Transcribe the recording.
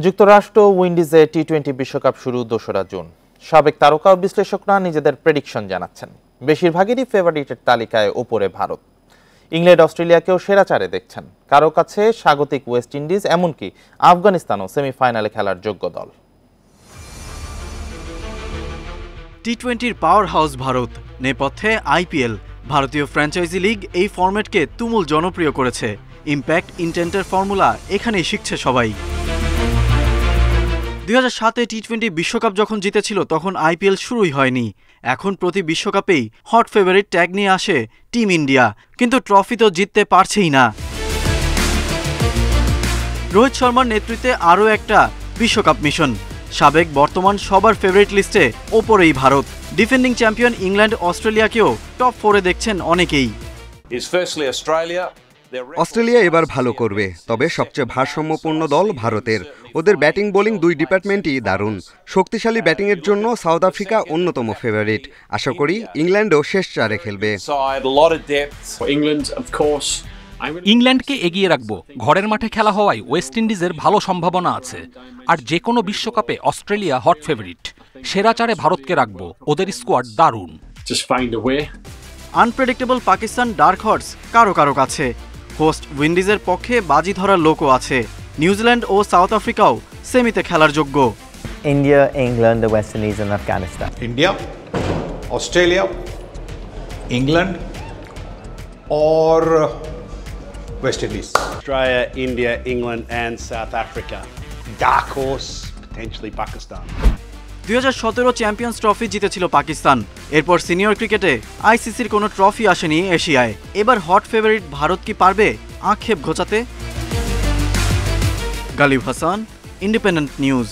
যুক্তরাষ্ট্র উইন্ডিজে টি-20 বিশ্বকাপ শুরু 2রা জুন। সাবেক তারকা ও বিশ্লেষকরা নিজেদের প্রেডিকশন জানাচ্ছেন। বেশিরভাগেরই ফেভারিটের তালিকায় ওপরে ভারত। ইংল্যান্ড অস্ট্রেলিয়াকেও সেরা চারে দেখছেন। কারো কাছে স্বাগতিক ওয়েস্ট ইন্ডিজ, এমনকি আফগানিস্তানও সেমিফাইনালে খেলার যোগ্য দল। টি-20-র পাওয়ার হাউস ভারত, নেপথ্যে আইপিএল। ভারতীয় ফ্র্যাঞ্চাইজি লিগ এই ফরম্যাটকে তুমুল জনপ্রিয় করেছে। ইম্প্যাক্ট ইন্টেন্টের ফর্মুলা এখানেই শিখছে সবাই। 2007-এ টি-20 বিশ্বকাপ যখন জিতেছিল তখন আইপিএল শুরুই হয়নি। এখন প্রতি বিশ্বকাপেই হট ফেভারিট ট্যাগ নিয়ে আসে টিম ইন্ডিয়া, কিন্তু ট্রফি তো জিততে পারছেই না। রোহিত শর্মার নেতৃত্বে আরও একটা বিশ্বকাপ মিশন। সাবেক বর্তমান সবার ফেভারিট লিস্টে ওপরেই ভারত। ডিফেন্ডিং চ্যাম্পিয়ন ইংল্যান্ড অস্ট্রেলিয়াকেও টপ 4-এ দেখছেন অনেকেই। অস্ট্রেলিয়া এবার ভালো করবে, তবে সবচেয়ে ভারসাম্যপূর্ণ দল ভারতের। ওদের ব্যাটিং বোলিং দুই ডিপার্টমেন্টই দারুণ। শক্তিশালী ব্যাটিংয়ের জন্য সাউথ আফ্রিকা অন্যতম ফেভারিট। আশা করি ইংল্যান্ডও শেষ চারে খেলবে। ইংল্যান্ডকে এগিয়ে রাখবো। ঘরের মাঠে খেলা হওয়ায় ওয়েস্ট ইন্ডিজের ভালো সম্ভাবনা আছে। আর যে কোনো বিশ্বকাপে অস্ট্রেলিয়া হট ফেভারিট। সেরা চারে ভারতকে রাখবো, ওদের স্কোয়াড দারুণ। আনপ্রেডিক্টেবল পাকিস্তান ডার্ক হর্স কারো কারো কাছে। হোস্ট উইন্ডিজের পক্ষে বাজি ধরার লোকও আছে। নিউজিল্যান্ড ও সাউথ আফ্রিকাও সেমিতে খেলার যোগ্য। India, England, the West Indies and Afghanistan. India, Australia, England or West Indies. Australia, India, England and South Africa. Dark horse, potentially Pakistan. 2017 champions trophy জিতেছিল পাকিস্তান। এরপর সিনিয়র ক্রিকেটে আইসিসির কোনো ট্রফি আসেনি এশিয়ায়। এবার হট ফেভারিট ভারত কি পারবে আক্ষেপ ঘোচাতে? Ghalib Hasan, independent news.